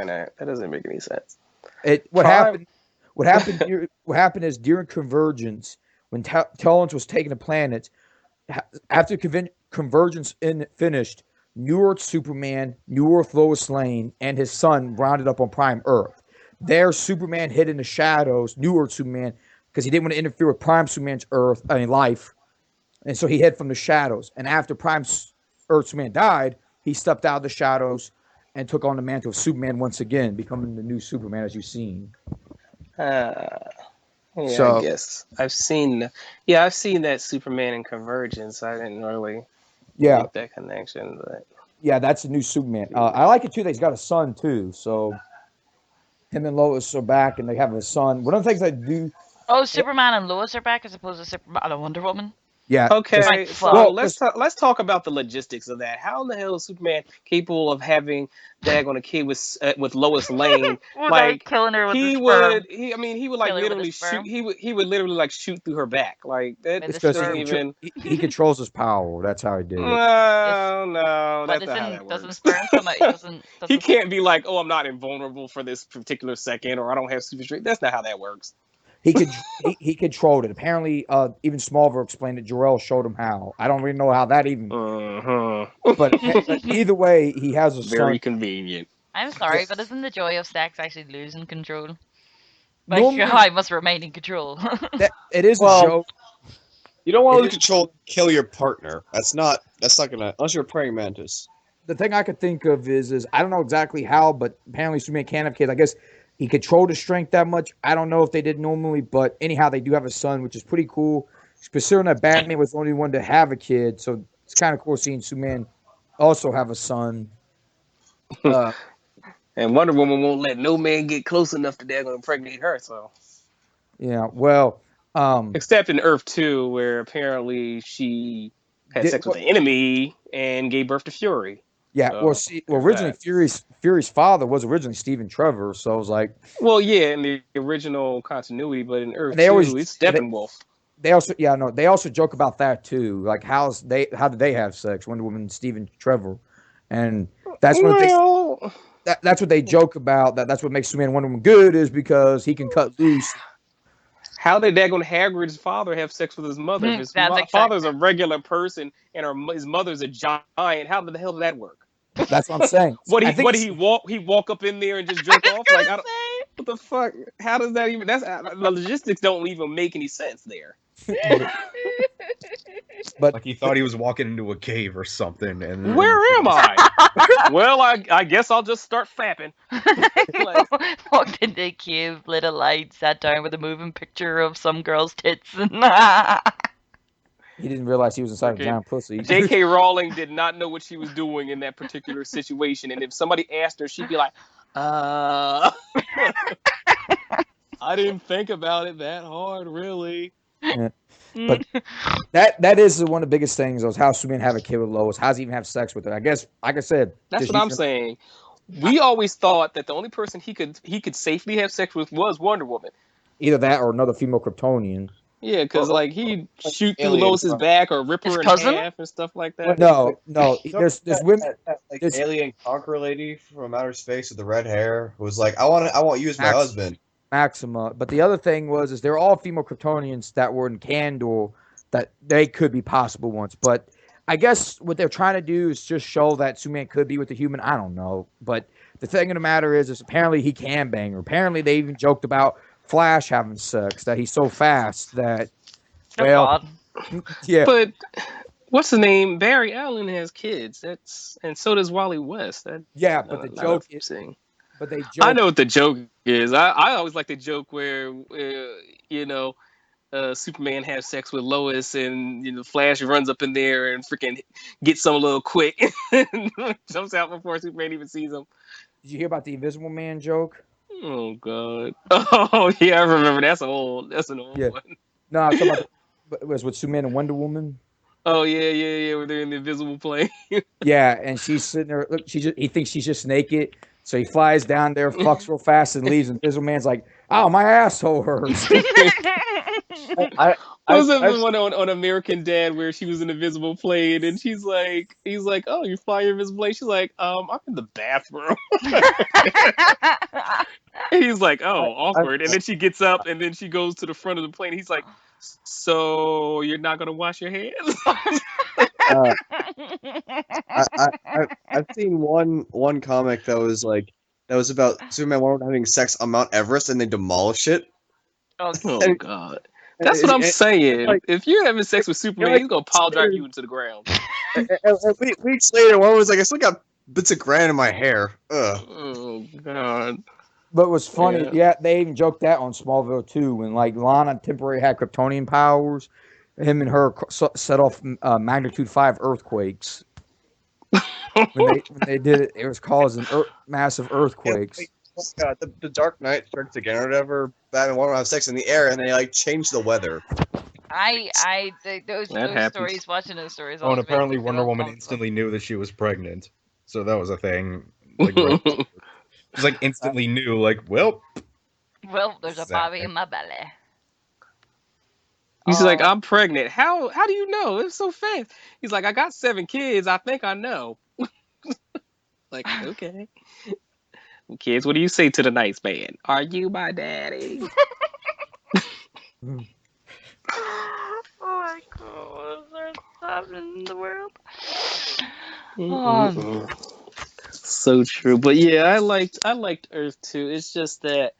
find that. That doesn't make any sense. What Prime. happened? What happened is during Convergence, when Talons was taking the planets, after Convergence finished, New Earth Superman, New Earth Lois Lane, and his son rounded up on Prime Earth. There, Superman hid in the shadows, New Earth Superman, because he didn't want to interfere with Prime Superman's life, and so he hid from the shadows. And after Prime Earth Superman died, he stepped out of the shadows and took on the mantle of Superman once again, becoming the new Superman as you've seen. Uh, yeah, I So guess I've seen. Yeah, I've seen that Superman and Convergence. I didn't really yeah, make that connection, but yeah, that's the new Superman. I like it too that he's got a son too. So him and Lois are back, and they have a son. One of the things I do, Oh, eh, Superman and Lois are back as opposed to Superman and Wonder Woman. yeah, because Thank okay, so fuck. well, let's talk about the logistics of that. How in the hell is Superman capable of having daggone a kid with Lois Lane? Without Like killing her with the he sperm. would he would like Kill her with the literally shoot sperm. he would literally like shoot through her back. Like that With it's the because doesn't sperm. even. he controls his power. That's how he did it. It's No, no, but that's not how isn't that doesn't works. sperm come out? He Doesn't can't be like, oh, I'm not invulnerable for this particular second, or I don't have super strength. That's not how that works. He controlled it. Apparently, even Smallville explained it. Jarrell showed him how. I don't really know how that even, Uh-huh. but either way, he has a Very son. convenient. I'm Yeah, sorry, but isn't the joy of sex actually losing control? Like normally I must remain in control. that it is a Well, joke. you don't It want to is control kill your partner. That's not gonna unless you're a praying mantis. the thing I could think of is I don't know exactly how, but apparently Superman can have kids. I guess he controlled his strength that much. I don't know if they did normally, but anyhow, they do have a son, which is pretty cool. Considering that Batman was the only one to have a kid, so it's kind of cool seeing Superman also have a son. Uh, And Wonder Woman won't let no man get close enough to they're gonna impregnate her. So, yeah, well, um, except in Earth 2, where apparently she had did, sex with the enemy and gave birth to Fury. yeah, well, So see, well, there's originally that. Fury's father was originally Stephen Trevor, so I was like, Well, yeah, in the original continuity, but in Earth and they 2, always it's Steppenwolf. they also yeah no they also joke about that too, like how did they have sex, Wonder Woman and Stephen Trevor, and that's one of the things Well, that's what they joke about, that's what makes Superman and Wonder Woman good is because he can cut loose. how did Dagon Hagrid's father have sex with his mother? If his That's father's exactly. a regular person and his mother's a giant, how the hell did that work? That's what I'm saying. I think What did it's he walk? He walk up in there and just I jerk was off? Like I gonna don't. say. What the fuck? How does that even? That's the logistics don't even make any sense there. but, but Like he thought he was walking into a cave or something, and then Where am I? Well, I guess I'll just start fapping. Like Walked into a cave, lit a light, sat down with a moving picture of some girl's tits, and he didn't realize he was inside a freaking giant pussy. J.K. Rowling did not know what she was doing in that particular situation, and if somebody asked her, she'd be like, "Uh, I didn't think about it that hard, really." Yeah. But that is one of the biggest things was how Superman have a kid with Lois. How's he even have sex with her? I guess, like I said, That's just what I'm using saying. We always thought that the only person he could safely have sex with was Wonder Woman. either that or another female Kryptonian. Yeah, because Or like he'd like shoot through alien Lois's back or rip his her in cousin. half and stuff like What? that. No, Wait, no. don't There's women. that like There's alien conqueror lady from outer space with the red hair who was like, I want you as my Max husband. Maxima, but the other thing was is they're all female Kryptonians that were in Candle that they could be possible ones. But I guess what they're trying to do is just show that Superman could be with a human. I don't know, but the thing of the matter is apparently he can bang her. Apparently they even joked about Flash having sex, that he's so fast that Oh well, God. yeah, But what's the name? Barry Allen has kids. That's and so does Wally West. That's yeah. But the not a joke, is, thing. but they I joke. know what the joke is. I always like the joke where you know Superman has sex with Lois, and Flash runs up in there and freaking gets some a little quick, and jumps out before Superman even sees him. Did you hear about the Invisible Man joke? Oh God! Oh yeah, I remember. That's an old Yeah. one. No, I'm talking about it was with Superman and Wonder Woman. Oh yeah, yeah, yeah. Where they're in the invisible plane. Yeah, and she's sitting there. Look, he thinks she's just naked, so he flies down there, fucks real fast, and leaves. And Invisible Man's like, "Oh, my asshole hurts." I What was I've, it I've the one on American Dad where she was an invisible plane and he's like, oh, you fly your invisible plane. She's like, I'm in the bathroom. And he's like, I, oh, I've awkward. And then she gets up and then she goes to the front of the plane. He's like, so you're not gonna wash your hands? uh, I've seen one comic that was about Superman one having sex on Mount Everest and they demolish it. Oh, Oh And, God. That's what I'm and, saying. like If you're having sex with you're Superman, like he's gonna pile drive you into the ground. weeks later, one was like, I still got bits of granite in my hair. Ugh. Oh God. But what's funny, Yeah. yeah, they even joked that on Smallville too, when like Lana temporarily had Kryptonian powers, him and her set off magnitude 5 earthquakes. When they did it, it was causing massive Yeah, earthquakes. the Dark Knight Strikes Again or whatever. Batman want to have sex in the air, and they like change the weather. those That happens. stories, watching those stories Oh, and always makes me apparently feel Wonder Woman uncomfortable. instantly knew that she was pregnant. So that was a thing. Like right, just like instantly knew. Like, well, Well, there's a this is Bobby happening. in my belly. He's like, Oh, I'm pregnant. How do you know? It's so fast. He's like, I got 7 kids. I think I know. Like, okay. Kids, what do you say to the nice man? Are you my daddy? oh my God, what's happening in the world? Oh, Mm-mm-mm. So true. But yeah, I liked Earth too. It's just that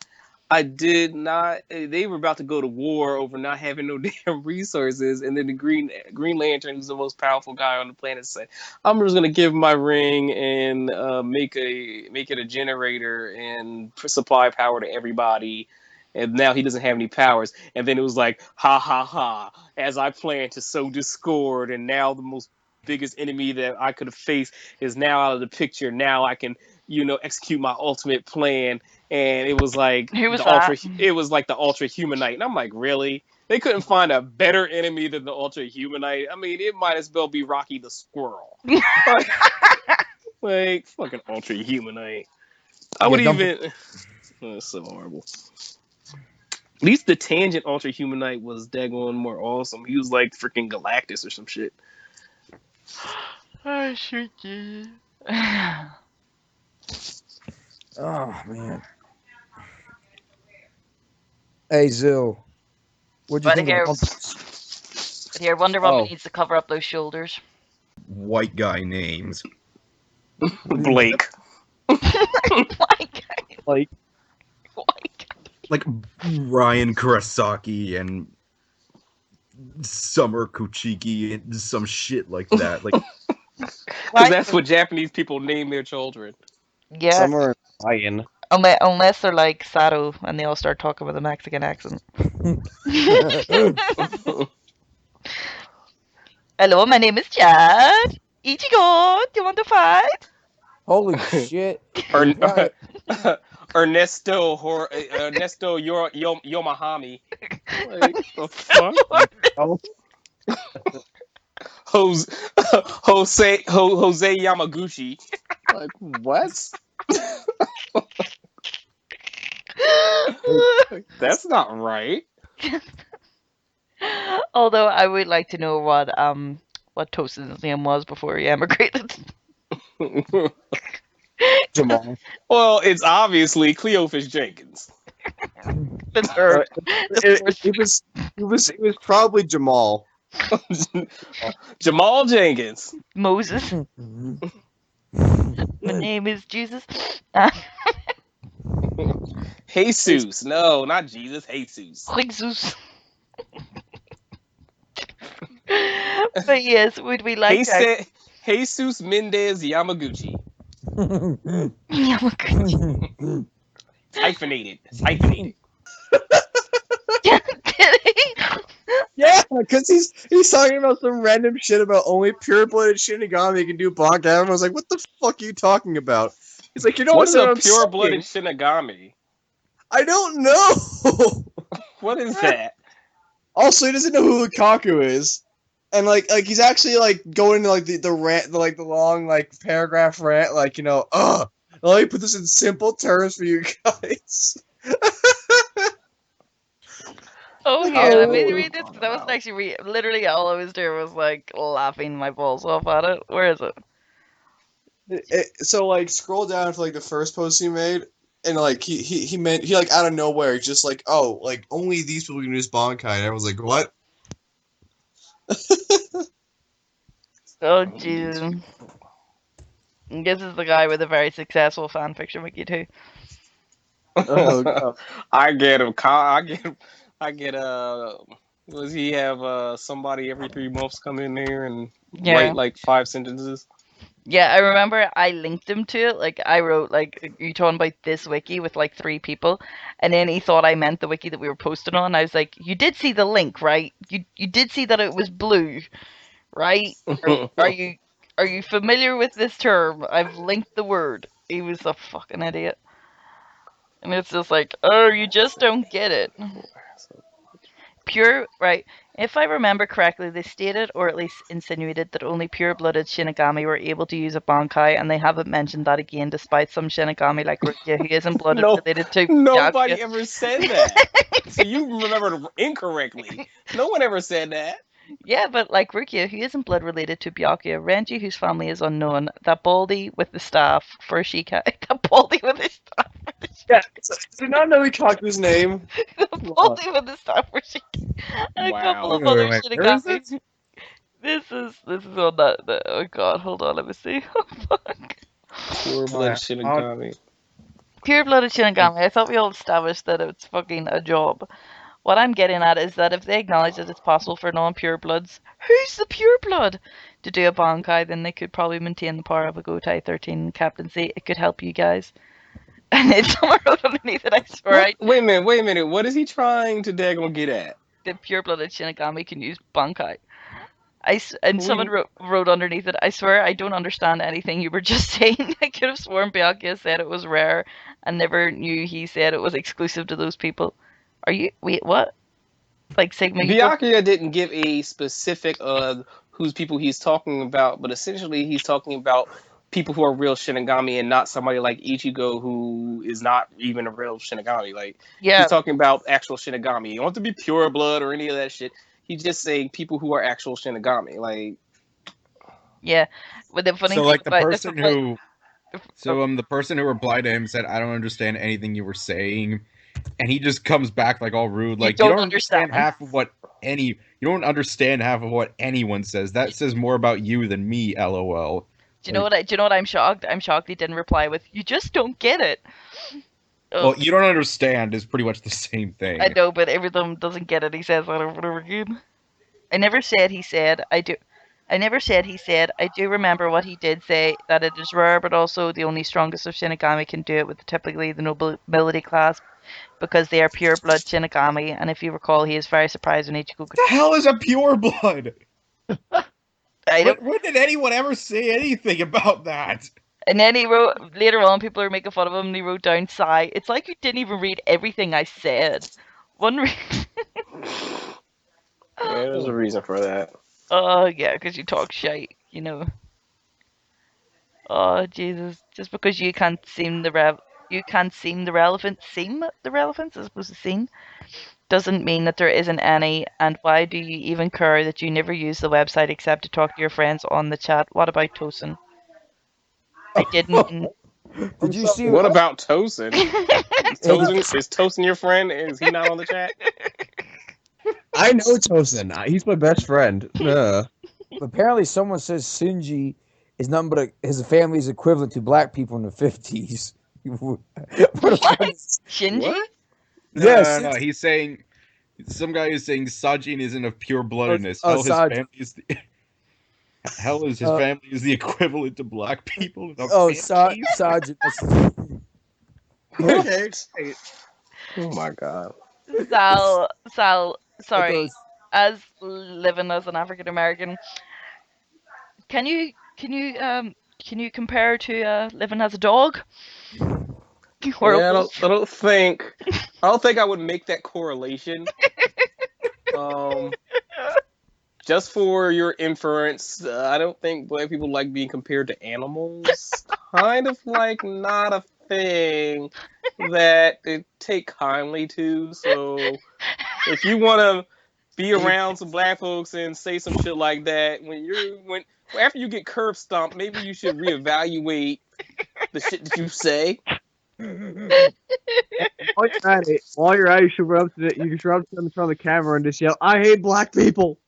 I did not. They were about to go to war over not having no damn resources, and then the Green Lantern, who's the most powerful guy on the planet, said, "I'm just gonna give my ring and make it a generator and supply power to everybody." And now he doesn't have any powers. And then it was like, ha ha ha! As I plan to sow discord, and now the most biggest enemy that I could have faced is now out of the picture. Now I can, execute my ultimate plan. And it was like who was that? the ultra humanite, and I'm like, really? They couldn't find a better enemy than the ultra humanite. I mean, it might as well be Rocky the Squirrel. Like fucking ultra humanite. I Yeah, would don't. even. Oh, it's so horrible. At least the tangent ultra humanite was daggone more awesome. He was like freaking Galactus or some shit. Oh, shoot you. Oh man. Hey Zill, what'd you But think of here, One but here, Wonder Woman Oh, needs to cover up those shoulders. white guy names What do you? Blake. like, Like, like, like Ryan Kurosaki and Summer Kuchiki and some shit like that. Like, Because like, that's what Japanese people name their children. yeah. Summer Ryan. Unless they're like Sato and they all start talking with a Mexican accent. Hello, my name is Chad. Ichigo, do you want to fight? Holy shit! Er, They probably Ernesto Yomahami. Like the fuck? Oh, Jose Jose Yamaguchi. Like what? Like, that's not right. Although I would like to know what Toast's name was before he emigrated. Jamal. Well, it's obviously Cleophas Jenkins. The third, the fourth. It was probably Jamal. Jamal Jenkins. Moses. My name is Jesus. Uh, Jesus. No, not Jesus. Jesus. Jesus. But yes, would we like to? Jesus Mendez Yamaguchi. Yamaguchi. Hyphenated. It's hyphenated. Did he? Yeah, because he's talking about some random shit about only pure-blooded Shinigami can do podcast. I was like, what the fuck are you talking about? He's like, you don't What is understand a what I'm pure-blooded saying. Shinigami? I don't know. What is that? Also, he doesn't know who Lukaku is, and like he's actually like going into like the rant, the long like paragraph rant, like let me put this in simple terms for you guys. Oh, Like, here, oh, let what me are you read this talking because I wasn't about? actually literally all I was doing was like laughing my balls off at it. Where is it? So like scroll down to like the first post he made, and like he meant he like out of nowhere just like, oh, like only these people can use Bankai, and everyone's like, what? Oh, Only these Jesus. people. This is the guy with a very successful fanfiction wiki too. Oh god. I get him. I get him. I get does he have somebody every 3 months come in there and write Yeah. like 5 sentences? Yeah, I remember I linked him to it. Like I wrote like you talking about this wiki with like 3 people, and then he thought I meant the wiki that we were posting on. I was like, you did see the link, right? You did see that it was blue, right? Are you are you familiar with this term? I've linked the word. He was a fucking idiot. And it's just like, oh, you just don't get it. Pure, right. If I remember correctly, they stated, or at least insinuated, that only pure-blooded Shinigami were able to use a Bankai, and they haven't mentioned that again, despite some Shinigami like Rukia, who isn't blooded No, related to Byakuya. nobody ever said that. So you remembered incorrectly. No one ever said that. Yeah, but like Rukia, who isn't blood related to Byakuya, Renji, whose family is unknown, that baldy with the staff for Shika, that baldy with the staff for Yeah. Shika, Did not know he cocked his name. the Wow. baldy with the staff for Shika, and a couple Wow. of other Where is Shinigami. this? This is on that. Oh god, hold on, let me see. Oh fuck. Pure Oh, blood on Shinigami. Pure blooded Shinigami. I thought we all established that it's fucking a job. What I'm getting at is that if they acknowledge that it's possible for non-pure bloods, who's the pure blood, to do a Bankai, then they could probably maintain the power of a Gotai 13 captaincy. It could help you guys. And then someone wrote underneath it, I swear, What? Wait a minute. Wait a minute. What is he trying to daggone get at? the pure blooded Shinigami can use Bankai. And someone We wrote underneath it, I swear I don't understand anything you were just saying. I could have sworn Byakuya said it was rare and never knew he said it was exclusive to those people. Wait, what? Like Sigma, you don't? Byakuya didn't give a specific whose people he's talking about, but essentially he's talking about people who are real Shinigami and not somebody like Ichigo who is not even a real Shinigami. Like he's Yeah, talking about actual Shinigami. You don't have to be pure blood or any of that shit. He's just saying people who are actual Shinigami. Like yeah. But the funny so thing like about this reply, the person who replied to him said, "I don't understand anything you were saying," and he just comes back like all rude, you like you don't don't understand understand. half of what you don't understand half of what anyone says. That says more about you than me. LOL. Do you know Like, what? Do you know what? I'm shocked. I'm shocked he didn't reply with, "You just don't get it." Oh, well, you don't understand is pretty much the same I thing. know, but every time doesn't get it. He says that over and over again. I never said he said. I do. I never said he said. I do remember what he did say, that it is rare, but also the only strongest of Shinigami can do it with typically the nobility class because they are pure blood Shinigami. And if you recall, he is very surprised when Ichigo could. The hell is a pure blood? I don't. When did anyone ever say anything about that? And then he wrote later on. People are making fun of him, and he wrote down "sigh." It's like you didn't even read everything I said. One. yeah, there's a reason for that. Oh yeah, because you talk shite, you know. Oh Jesus! Just because you can't seem the relevant, seem the relevance as opposed to seen, doesn't mean that there isn't any. And why do you even care that you never use the website except to talk to your friends on the chat? What about Tosin? I didn't mean. I'm Did you sorry, see? What what? about Tosin? Hey, did, Is Tosin your friend? Is he not on the chat? I know Tosin. He's my best friend. apparently someone says Shinji is nothing but his family's equivalent to black people in the 50s. What the What? fuck is- Shinji? What? Yes. No. He's saying some guy is saying Sajin isn't of pure bloodedness. Saj. Hell is his Uh, family is the equivalent to black people in the Sa 50s. Sajin. Okay. Oh my god. Sal. I Sorry. thought it was, As living as an African American, can you can you um can you compare to living as a dog or a Yeah, wolf? I don't think I would make that correlation. Um, just for your inference, I don't think black people like being compared to animals. Kind of like not a thing that they take kindly to. So if you want to be around some black folks and say some shit like that, when after you get curb stomped, maybe you should reevaluate the shit that you say. While you're at it, you should rub to them in front of the camera and just yell, "I hate black people."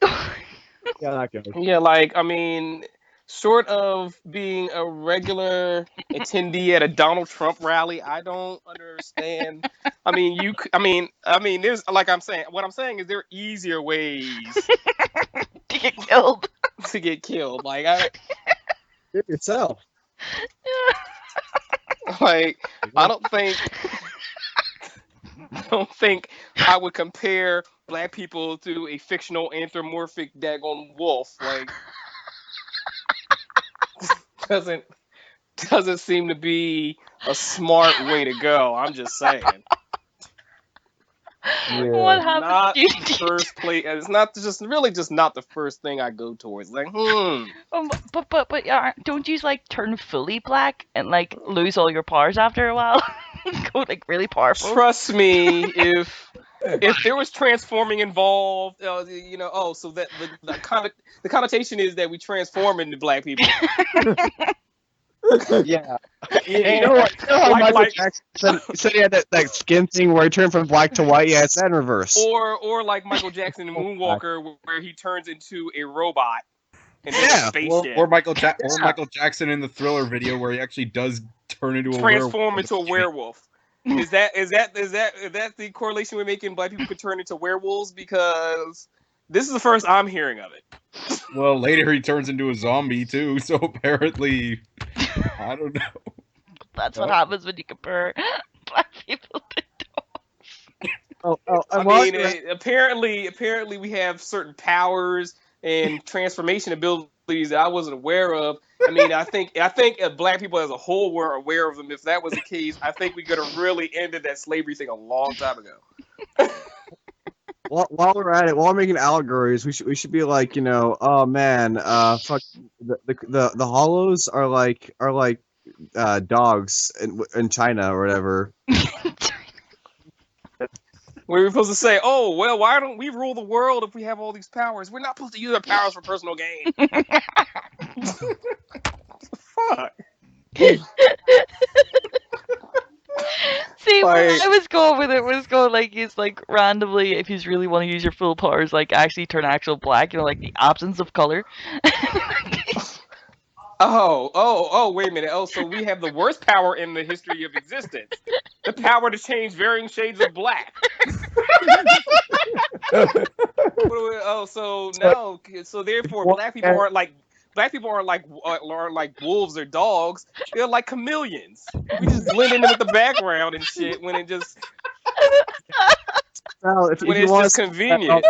Yeah, that goes. Yeah, like I mean, short of being a regular attendee at a Donald Trump rally, I don't understand. I mean, there's like I'm saying. What I'm saying is there are easier ways To get killed. to get killed. Hit yourself. Like I don't think I don't think I would compare black people to a fictional anthropomorphic daggone wolf. Like doesn't doesn't seem to be a smart way to go. I'm just saying. What Yeah. happened? Not You, the first place. It's not just really just not the first thing I go towards. Like, but yeah, don't you like turn fully black and like lose all your powers after a while? Go like really powerful. trust me, if there was transforming involved, so that the connotation is that we transform into black people. Yeah. And You know how like Michael like Jackson said he had that skin thing where he turned from black to white? Yeah, it's that in reverse. or like Michael Jackson in Moonwalker, where he turns into a robot instead of a Yeah. spaceship. Or Michael Jackson in the Thriller video where he actually does turn into a werewolf. Transform into a werewolf. Is that the correlation we're making? Black people could turn into werewolves, because this is the first I'm hearing of it. Well, later he turns into a zombie too, so apparently, I don't know. That's what happens when you compare black people to I mean, apparently we have certain powers and transformation abilities that I wasn't aware of. I mean, I think black people as a whole were aware of them. If that was the case, I think we could have really ended that slavery thing a long time ago. While we're at it, while we're making allegories, we should be like, oh man, fuck, the hollows are like dogs in China or whatever. We were supposed to say, "Oh, well, why don't we rule the world if we have all these powers? We're not supposed to use our powers for personal gain." Fuck. See, where Like, I was going with it was going like he's like randomly, if you really want to use your full powers, like actually turn actual black, like the absence of color. wait a minute. Oh, so we have the worst power in the history of existence. The power to change varying shades of black. So no, so therefore black people aren't like wolves or dogs. They're like chameleons. We just blend in with the background and shit when Well, if you it's want just convenient.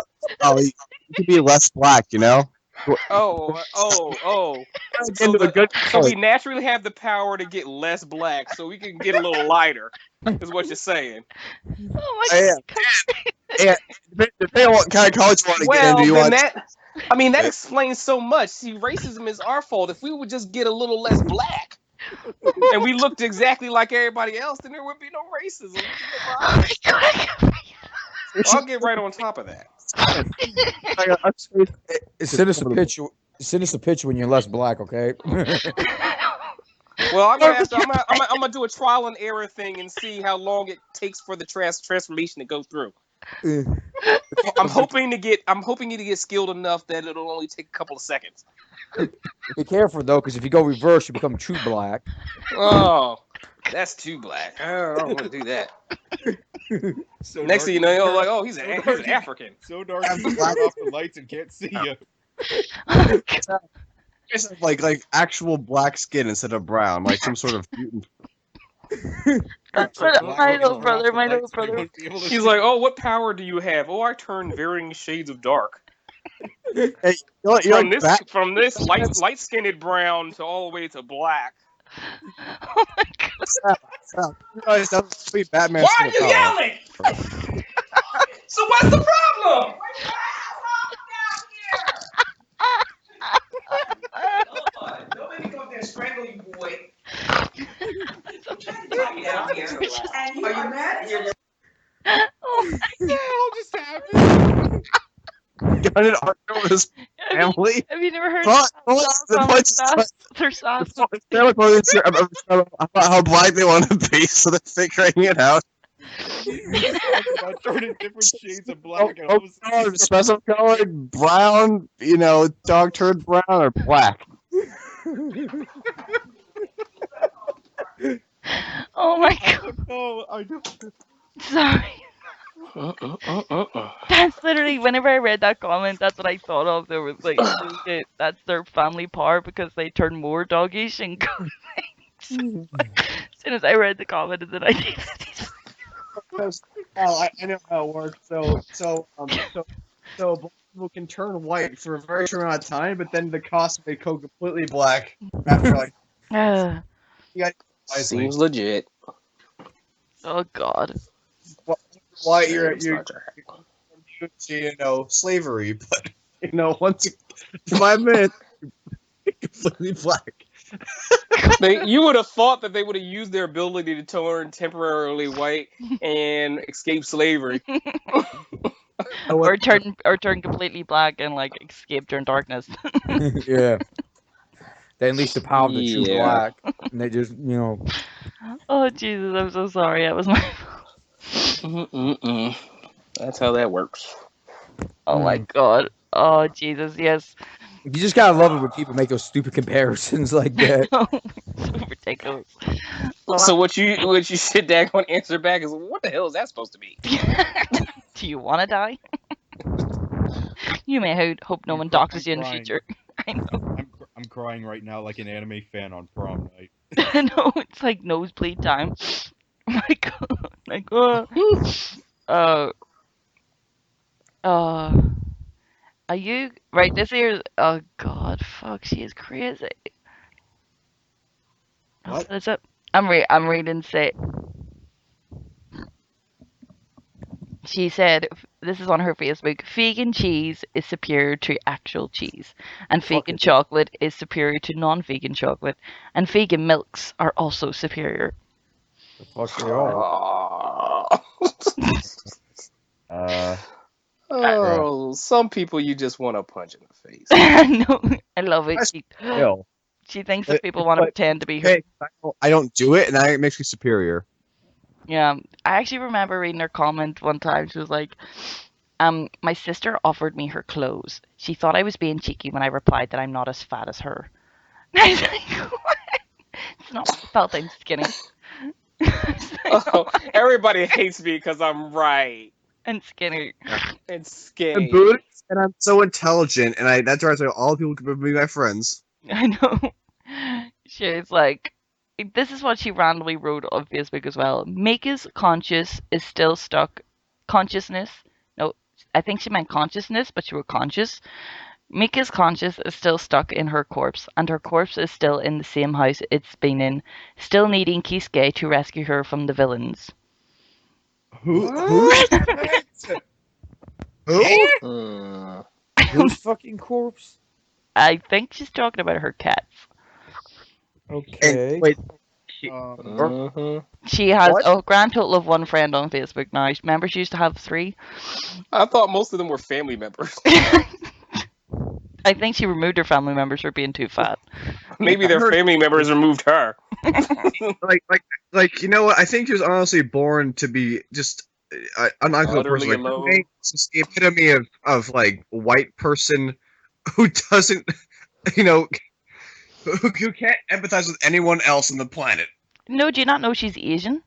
you could be less black, So Into a good we naturally have the power to get less black, so we can get a little lighter. Is what you're saying? Oh my Yeah. god. Yeah, depending on what kind of college you want to get into, Well, you then want. that explains so much. See, racism is our fault. If we would just get a little less black and we looked exactly like everybody else, then there would be no racism. There'd be no Oh problem. my god. I'll get right on top of that. Send us a picture. Send us a picture when you're less black, okay? Well, I'm gonna do a trial and error thing and see how long it takes for the transformation to go through. I'm hoping to get skilled enough that it'll only take a couple of seconds. Be careful though, because if you go reverse, you become true black. Oh, that's too black. I don't want to do that. So Next dark thing you know, you're turn like, off- oh, he's so an dark you- African. So dark you can turn off the lights and can't see you. It's like actual black skin instead of brown, like some sort of mutant. That's what my little brother, He's like, oh, what power do you have? Oh, I turn varying shades of dark. Hey, you're like From this light skinned brown to all the way to black. Oh my god. You guys, that's sweet Batman. Why are you yelling? So what's the problem? Don't make me come up there and strangle you, boy. Are you mad? Oh, What the hell just happened? Got an argument with his family. have you never heard Thought, songs on their the sass? family about how black they want to be, so they're figuring it out. These songs about turning different shades of black. And I was Special colored, brown, dog turd brown or black. Oh my I god, don't know. I don't. sorry. That's literally whenever I read that comment, that's what I thought of. There was like, oh shit, that's their family power because they turn more doggish and go. As soon as I read the comment, and then I did. Because I know how it works. So black people can turn white for a very short amount of time, but then the cost may go completely black after like Uh, you got wisely. Seems legit. oh god. Why Shame you're Star Trek. slavery, but once 5 minutes completely black. You would have thought that they would have used their ability to turn temporarily white and escape slavery. Or turn completely black and like escape during darkness. Yeah. They unleashed the power of the true Yeah. black. And they just, Oh Jesus, I'm so sorry. That was my Mm-mm-mm. That's how that works. Oh my god. Oh Jesus, yes. you just gotta love it when people make those stupid comparisons like that. No, so ridiculous. So what you sit down and answer back is, what the hell is that supposed to be? Do you want to die? You may hope no one doxes you in the future. I know. I'm crying right now like an anime fan on prom night. No, it's like nosebleed time. Oh my god. Like, uh, are you right? This year's. Oh god, fuck, she is crazy. What? What is it? I'm reading. Say she said this is on her Facebook. Vegan cheese is superior to actual cheese, and vegan chocolate is superior to non-vegan chocolate, and vegan milks are also superior. The fuck they are. Oh, some people you just want to punch in the face. No, I love it. Ill. She thinks that people want to pretend to be her. Hey, I don't do it, and it makes me superior. Yeah, I actually remember reading her comment one time. She was like, my sister offered me her clothes. She thought I was being cheeky when I replied that I'm not as fat as her. I was like, what? It's not my fault I'm skinny. Oh, everybody hates me because I'm right And skinny. and I'm skinny. Buddhist, and I'm so intelligent, and that's why I say all people can be my friends. I know. She's like, this is what she randomly wrote on Facebook as well. Mika's conscious is still stuck. Consciousness. No, I think she meant consciousness, but she wrote conscious. Mika's conscious is still stuck in her corpse, and her corpse is still in the same house it's been in, still needing Kisuke to rescue her from the villains. Who? Hmm. Whose fucking corpse? I think she's talking about her cats. Okay. And wait, Mhm. She has What? a grand total of one friend on Facebook now. Remember, she used to have 3. I thought most of them were family members. I think she removed her family members for being too fat. Maybe I their heard- family members removed her. like you know what? I think she was honestly born to be just an unlikable Utterly person. alone. It's just the epitome of like white person who doesn't, you know, who can't empathize with anyone else on the planet. No, do you not know she's Asian?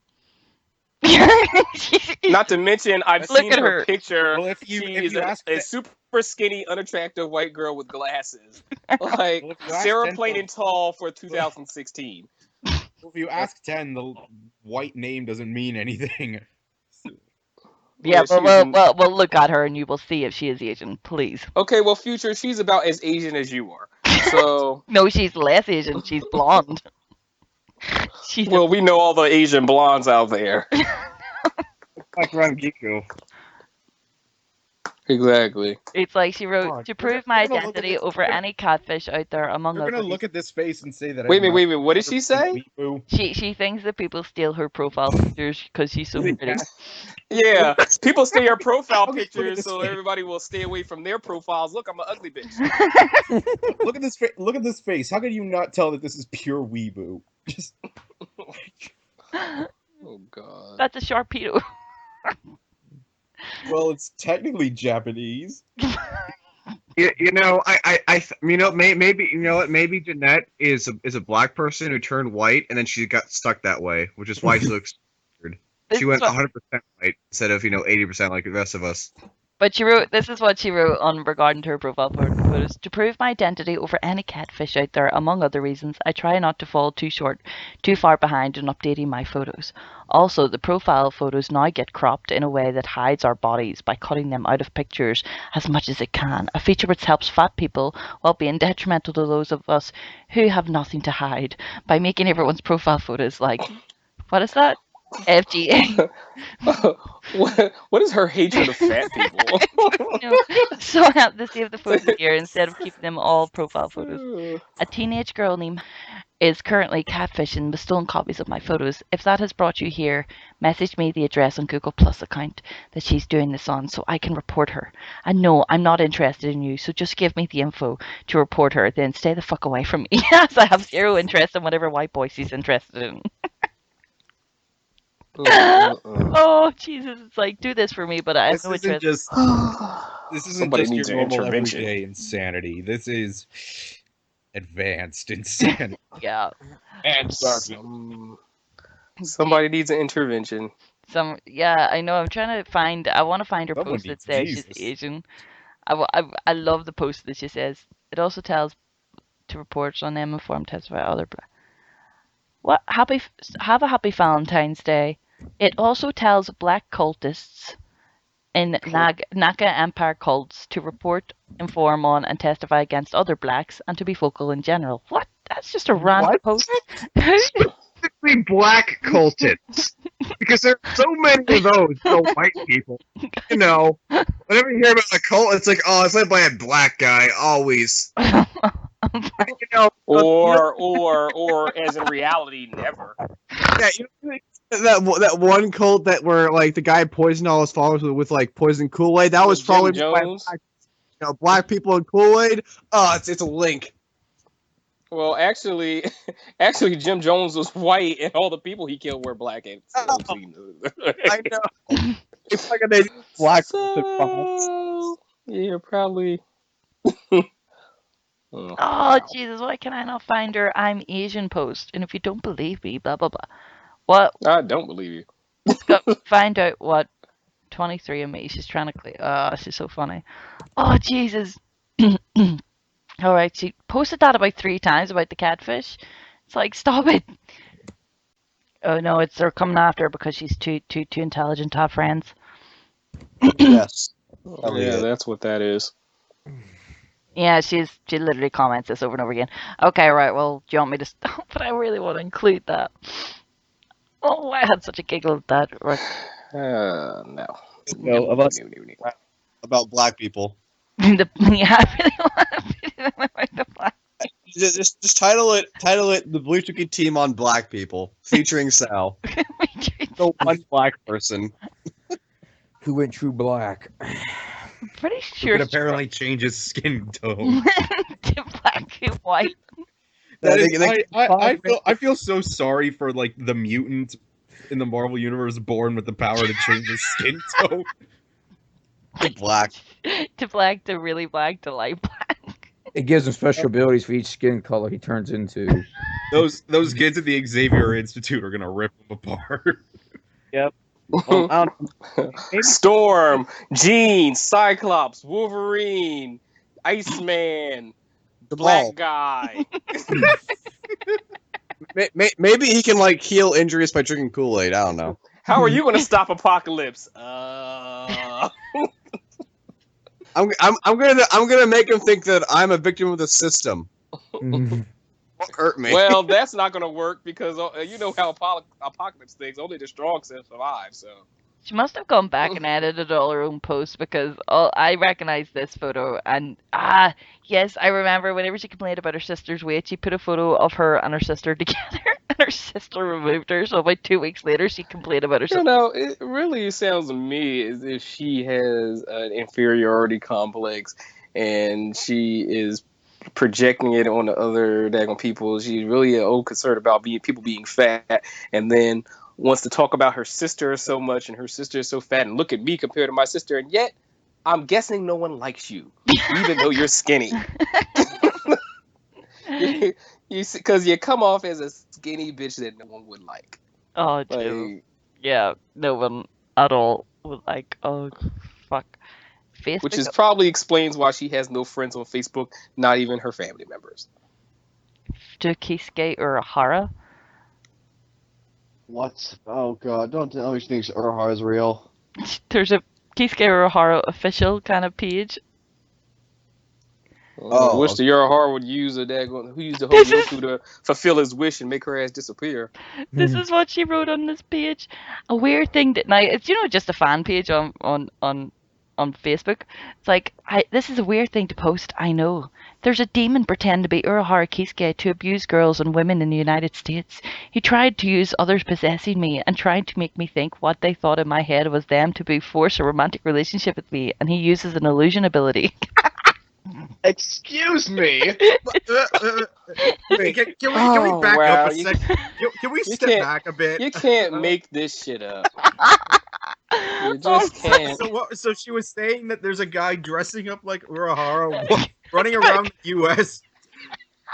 Not to mention, I've Look seen at her her. picture. Well, if She you is ask a that- super skinny, unattractive white girl with glasses. Like Well, if you ask Sarah 10 Plain and Tall for 2016. Well, if you ask 10, the white name doesn't mean anything. Yeah, she well, is- well, look at her and you will see if she is Asian, please. Okay, well, Future, she's about as Asian as you are. So, No, she's less Asian. She's blonde. She's well, we know all the Asian blondes out there. Like Ron Giku. Exactly. It's like she wrote, God. to We're prove my we're gonna look at identity this. over any catfish out there, among They're gonna other look reasons. at this face and say that Wait a I'm minute, not wait a minute. What did she 100% say? weeaboo. She thinks that people steal her profile pictures because she's so pretty. Yeah, people steal your profile Okay, look at pictures this so face. everybody will stay away from their profiles. Look, I'm an ugly bitch. Look at this face. Look at this face. How can you not tell that this is pure weeboo? Just Oh God. That's a Sharpedo. well, it's technically Japanese. You know, you know, maybe you know what? Maybe Jeanette is a black person who turned white, and then she got stuck that way, which is why she looks weird. This She is went what 100% white instead of 80% like the rest of us. But she wrote, this is what she wrote on regarding to her profile photos. To prove my identity over any catfish out there, among other reasons, I try not to fall too far behind in updating my photos. Also, the profile photos now get cropped in a way that hides our bodies by cutting them out of pictures as much as it can. A feature which helps fat people while being detrimental to those of us who have nothing to hide by making everyone's profile photos like, what is that? FGA. What is her hatred of fat people? No. So I have to save the photos here instead of keeping them all profile photos. A teenage girl named is currently catfishing with stolen copies of my photos. If that has brought you here, message me the address on Google Plus account that she's doing this on so I can report her. And no, I'm not interested in you, so just give me the info to report her, then stay the fuck away from me. Yes, I have zero interest in whatever white boy she's interested in. Oh, Jesus, it's like, do this for me, but I have This no isn't interest. just this isn't Somebody just your needs an normal intervention. everyday insanity. This is advanced insanity. Yeah. Somebody needs an intervention. Yeah, I know. I want to find her Someone post that needs says she's Jesus. Asian. I love the post that she says. It also tells to reports on them informed testify other. What have a happy Valentine's Day. It also tells black cultists in Naka Empire cults to report, inform on, and testify against other blacks, and to be vocal in general. What? That's just a random What? post. Specifically black cultists. Because there are so many of those, white people. You know, whenever you hear about a cult, it's like, oh, it's led by a black guy, always. You know, Or as in reality, never. yeah, that one cult that where like the guy poisoned all his followers with like poison Kool-Aid. That was With Jim probably by Jones. black people and Kool-Aid. Oh, it's a link. Well, actually, actually, Jim Jones was white, and all the people he killed were black. And Oh, so you know. I know. It's like a black person bombs. So yeah, probably. Oh, Oh, wow. Jesus, why can I not find her I'm Asian post? And if you don't believe me, blah, blah, blah. What? I don't believe you. Let's go find out what 23 of me. She's trying to click. Oh, she's so funny. Oh, Jesus. All right, she posted that about 3 times about the catfish. It's like, stop it. Oh, no, they're coming after her because she's too intelligent to have friends. Yes, probably Yeah, it. that's what that is. Yeah, she literally comments this over and over again. Okay, right, well, do you want me to stop? But I really want to include that. Oh, I had such a giggle at that. Right. No. You know, of us about black people. Yeah, I really want to make the black. Just title it the Bleach Wiki team on black people featuring Sal, the one black person. Who went true black? I'm pretty Who sure could apparently change his skin tone. to black and white. That Yeah, is, I feel so sorry for like the mutant in the Marvel universe born with the power to change his skin tone. the black. To black to really black to light black. It gives him special abilities for each skin color he turns into. Those kids at the Xavier Institute are gonna rip him apart. Yep. Well, I don't know. Maybe, Storm, Jean, Cyclops, Wolverine, Iceman, the Black ball. Guy. Maybe he can like heal injuries by drinking Kool-Aid. I don't know. How are you going to stop Apocalypse? I'm gonna make him think that I'm a victim of the system. Won't hurt me. Well, that's not going to work because you know how Apocalypse thinks. Only the strong survive. So She must have gone back and edited all her own posts because I recognize this photo and yes, I remember whenever she complained about her sister's weight, she put a photo of her and her sister together and her sister removed her. So about 2 weeks later, she complained about her You sister. know, it really sounds to me as if she has an inferiority complex and she is projecting it on the other daggone people. She's really concerned about people being fat, and then wants to talk about her sister so much, and her sister is so fat, and look at me compared to my sister, and yet I'm guessing no one likes you, even though you're skinny. you, because you come off as a skinny bitch that no one would like. Oh, true. Like, Yeah, no one at all was like, oh, fuck. which Facebook is probably explains why she has no friends on Facebook, not even her family members. to Kisuke Urahara. What? Oh god! Don't tell me she thinks Urahara is real. There's a Kisuke Urahara official kind of page. I wish Oh, the Yorahara would use a daggone who used the This is Hoyoku to fulfill his wish and make her ass disappear. this is what she wrote on this page. A weird thing that now it's just a fan page on Facebook. It's like this is a weird thing to post. I know. There's a demon pretending to be Urahara Kisuke to abuse girls and women in the United States. He tried to use others possessing me and tried to make me think what they thought in my head was them to be force a romantic relationship with me, and he uses an illusion ability. excuse me. Wait, can we Oh back up wow, a sec? Can we you step can't back a bit? you can't make this shit up. You Oh, just can't. So what? So she was saying that there's a guy dressing up like Urahara running around the U.S.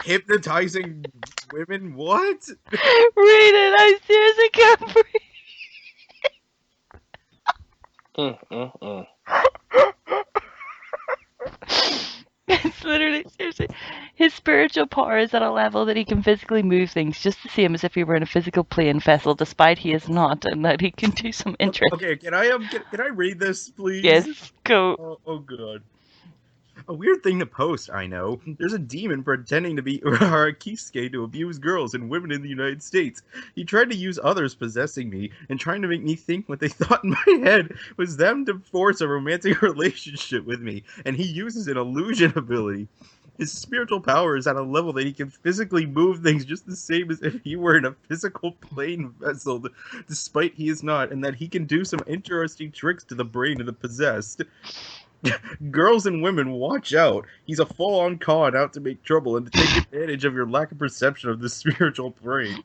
hypnotizing women. What? read it. I seriously can't breathe. Mm. It's literally, seriously, his spiritual power is at a level that he can physically move things just the same as if he were in a physical plane vessel, despite he is not, and that he can do some interest. Okay, can I read this, Yes, please? go. Oh god. A weird thing to post, I know. There's a demon pretending to be Urahara Kisuke to abuse girls and women in the United States. He tried to use others possessing me and trying to make me think what they thought in my head was them to force a romantic relationship with me, and he uses an illusion ability. His spiritual power is at a level that he can physically move things just the same as if he were in a physical plane vessel, despite he is not, and that he can do some interesting tricks to the brain of the possessed. Girls and women, watch out. He's a full-on con out to make trouble and to take advantage of your lack of perception of the spiritual plane.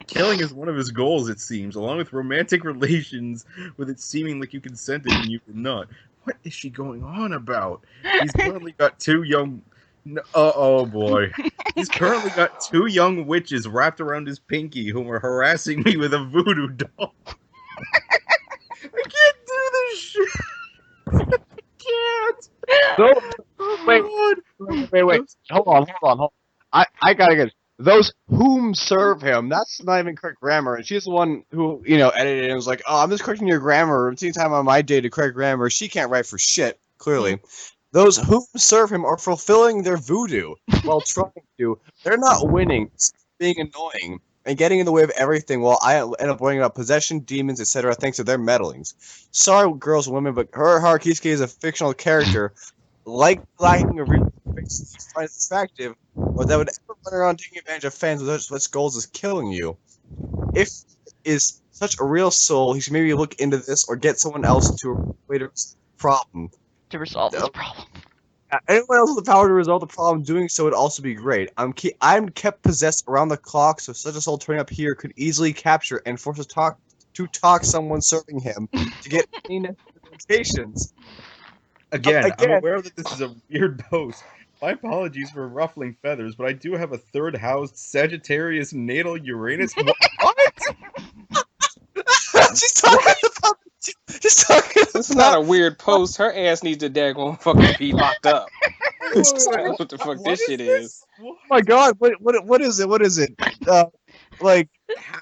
Killing is one of his goals, it seems, along with romantic relations, with it seeming like you consented and you did not. What is she going on about? He's currently got two young... oh boy. He's currently got two young witches wrapped around his pinky whom are harassing me with a voodoo doll. I can't do this shit. Can't. Those, wait, Oh wait. Hold on. I gotta get those whom serve him. That's not even correct grammar. And she's the one who, edited it and was like, oh, I'm just correcting your grammar. It's any time on my day to correct grammar. She can't write for shit, clearly. Those whom serve him are fulfilling their voodoo while trying to. They're not winning, it's being annoying and getting in the way of everything while I end up bringing up possession, demons, etc. thanks to their meddlings. Sorry, girls and women, but her Harakisuke is a fictional character like lacking a real face you find attractive, or that would ever run around taking advantage of fans with such goals as killing you. If he is such a real soul, he should maybe look into this or get someone else to later problem. To resolve this problem. Anyone else with the power to resolve the problem doing so would also be great. I'm kept possessed around the clock, so such a soul turning up here could easily capture and force to talk someone serving him to get any notifications. Again, I'm Again, aware that this is a weird post. My apologies for ruffling feathers, but I do have a third house Sagittarius natal Uranus. What? she's talking about. She's talking This is not about. a weird post. Her ass needs to daggone fucking be locked up. She's talking, That's what the fuck What this is shit is. this? What? oh my god! What is it? What is it? Like How?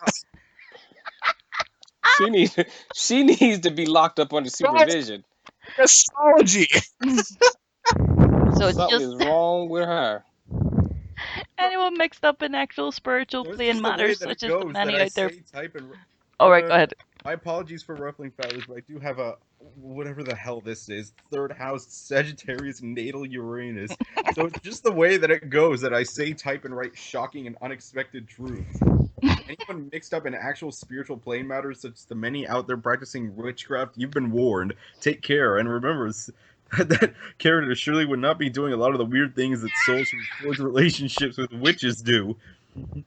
She needs to be locked up under supervision. astrology. So it's Something just is wrong with her. anyone mixed up in actual spiritual So it's plane just the way matters, that it such as the goes that many I out there. say, type, and. All right, go ahead. My apologies for ruffling feathers, but I do have a whatever the hell this is. Third house Sagittarius natal Uranus. So it's just the way that it goes that I say, type, and write shocking and unexpected truths. Anyone mixed up in actual spiritual plane matters, such as the many out there practicing witchcraft, you've been warned. Take care, and remember that character surely would not be doing a lot of the weird things that souls who forge relationships with witches do.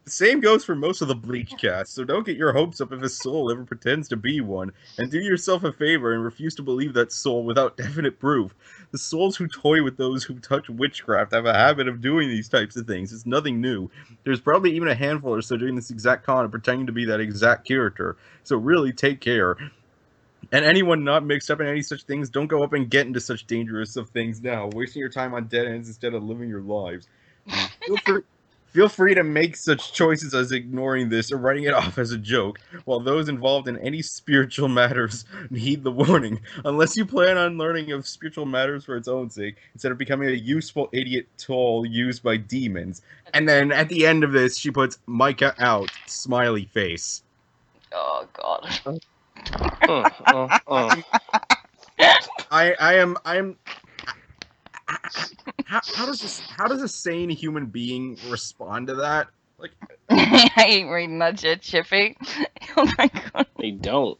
The same goes for most of the Bleach cast, so don't get your hopes up if a soul ever pretends to be one, and do yourself a favor and refuse to believe that soul without definite proof. The souls who toy with those who touch witchcraft have a habit of doing these types of things. It's nothing new. There's probably even a handful or so doing this exact con and pretending to be that exact character. So really take care. And anyone not mixed up in any such things, don't go up and get into such dangerous of things now, wasting your time on dead ends instead of living your lives. Feel free to make such choices as ignoring this or writing it off as a joke, while those involved in any spiritual matters heed the warning, unless you plan on learning of spiritual matters for its own sake, instead of becoming a useful idiot tool used by demons. And then at the end of this, she puts Micah out, smiley face. Oh God. I'm, I am. How does a sane human being respond to that? Like, I ain't reading that shit, Chippy. Oh my God. They don't.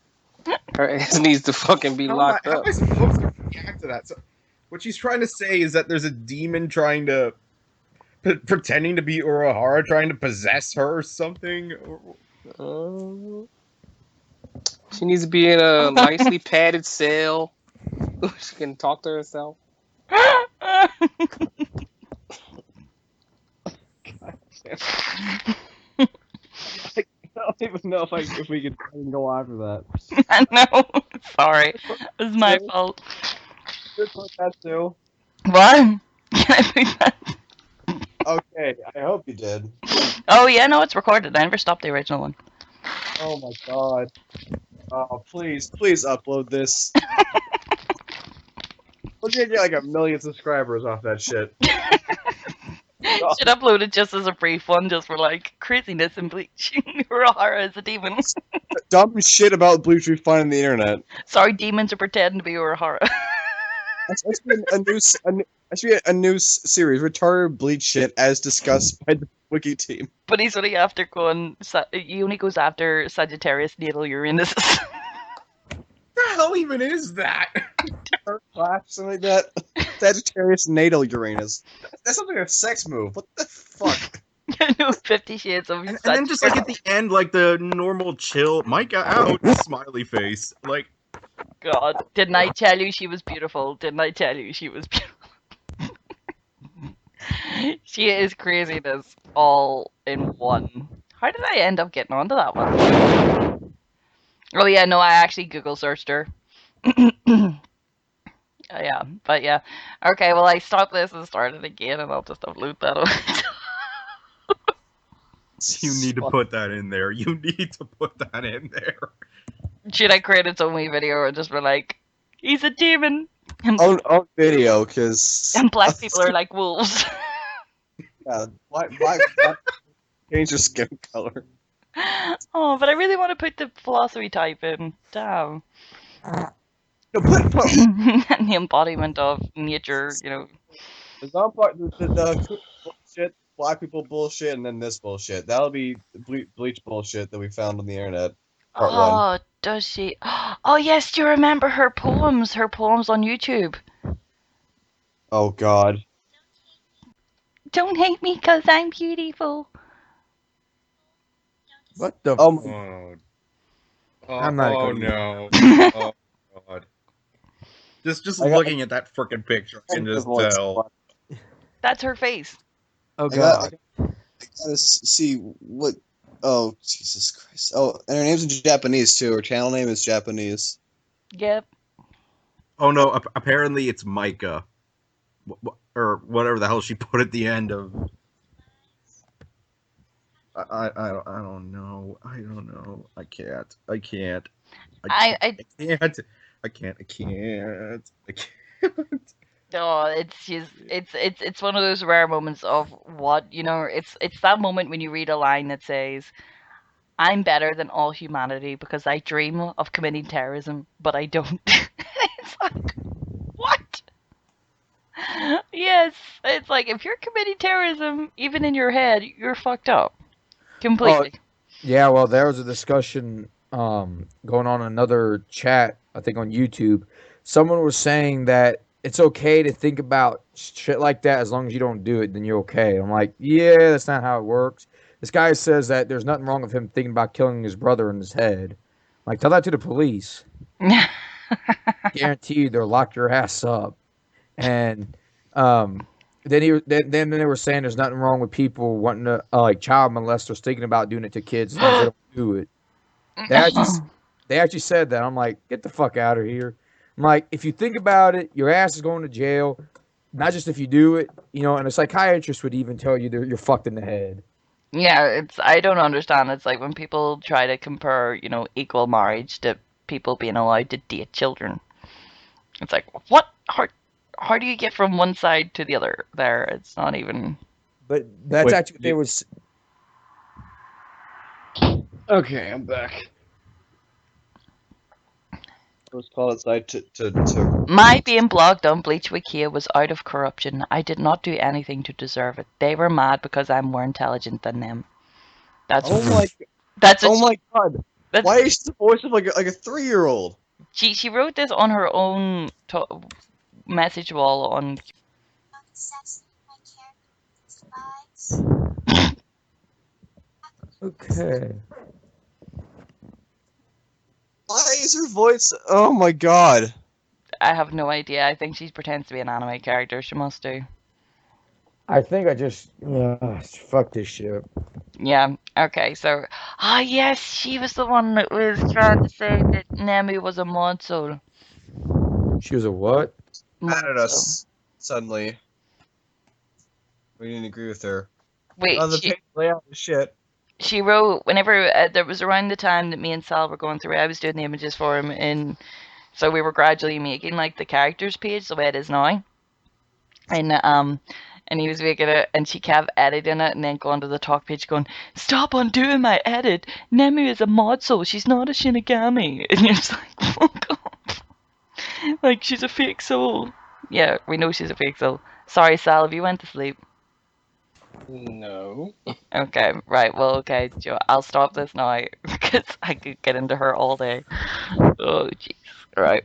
Her ass needs to fucking be locked how am up. I supposed to react to that? So, what she's trying to say is that there's a demon trying to pretending to be Urahara, trying to possess her or something. Uh, she needs to be in a nicely padded cell. She can talk to herself. I don't even know if we could go after that. I know. Sorry. It was my fault. Just put that too. What? Can I put that? Okay, I hope you did. Oh yeah, no, it's recorded. I never stopped the original one. Oh my god. Oh, please upload this. We're gonna get like 1 million subscribers off that shit. Should upload it just as a brief one, just for like craziness and Bleach. Urahara is a demon. Dumb shit about Bleach we find on the internet. Sorry, demons are pretending to be Urahara. That's been a new series, retarded Bleach shit, as discussed by the Wiki team. But he's only after going. He only goes after Sagittarius natal Uranus. What the hell even is that? Third class, something like that. Sagittarius natal Uranus. That sounds like a sex move. What the fuck? No, 50 Shades of And then just like at the end, like the normal chill, Micah out, smiley face. Like, God, didn't I tell you she was beautiful? Didn't I tell you she was beautiful? She is craziness all in one. How did I end up getting onto that one? Oh yeah, no, I actually Google searched her. Yeah, but yeah. Okay, well I stopped this and started again, and I'll just upload that on. you need to put that in there. You need to put that in there. Should I create its own wee video and just be like, he's a demon? And, On video, because and black people are like wolves. yeah, black change your skin color. Oh, but I really want to put the philosophy type in. Damn. No, put And the embodiment of nature, you know. the bullshit, black people bullshit, and then this bullshit. That'll be Bleach bullshit that we found on the internet. Part one. Oh, does she? Oh, yes, do you remember her poems? Her poems on YouTube. Oh god. Don't hate me because I'm beautiful. What the? Oh my. I'm not oh gonna- no. Oh god. Just I got- looking at that freaking picture, I can just tell. That's her face. Oh I god. gotta see what. Oh Jesus Christ! Oh, and her name's in Japanese too. Her channel name is Japanese. Yep. Oh no, apparently it's Micah. Or whatever the hell she put at the end of. I don't know. I don't know. I can't. I can't. I can't. I can't. Oh, it's just it's one of those rare moments of what, you know, it's that moment when you read a line that says, I'm better than all humanity because I dream of committing terrorism, but I don't. It's like, what? Yes, it's like if you're committing terrorism, even in your head, you're fucked up. Oh, Completely. yeah, well, there was a discussion going on in another chat, I think on YouTube. Someone was saying that it's okay to think about shit like that as long as you don't do it, then you're okay. I'm like, yeah, that's not how it works. This guy says that there's nothing wrong with him thinking about killing his brother in his head. Like, tell that to the police. Guarantee you they'll lock your ass up. And um, then they were saying there's nothing wrong with people wanting to like child molesters thinking about doing it to kids as long as they don't do it. They actually they actually said that. I'm like, get the fuck out of here. I'm like, if you think about it, your ass is going to jail. Not just if you do it, and a psychiatrist would even tell you that you're fucked in the head. Yeah, I don't understand. It's like when people try to compare, equal marriage to people being allowed to date children. It's like, what? How do you get from one side to the other there? It's not even. But that's Wait, actually what they was. okay, I'm back. Let's call outside to. My being blogged on Bleach Wiki was out of corruption. I did not do anything to deserve it. They were mad because I'm more intelligent than them. That's Oh my! that's what Oh my God! that's Why is she the voice of like a 3-year-old? she wrote this on her own message wall on. Okay. Why is her voice? Oh my God! I have no idea. I think she pretends to be an anime character. She must do. I think I just fuck this shit. Yeah. Okay. So, yes, she was the one that was trying to say that Nemi was a mod soul. She was a what? Mad Mod at soul. us suddenly. We didn't agree with her. Oh, Wait, the page layout is shit. she wrote whenever there was around the time that me and Sal were going through. I was doing the images for him, and so we were gradually making like the characters page the way it is now, and and he was making it, and she kept editing it, and then going to the talk page, going, "Stop undoing my edit. Nemu is a mod soul. She's not a Shinigami." And you're just like, "Fuck off!" Like she's a fake soul. Yeah, we know she's a fake soul. Sorry, Sal, if you went to sleep. No. Okay, right. Well, okay, Joe, I'll stop this now because I could get into her all day. Oh, jeez. Right.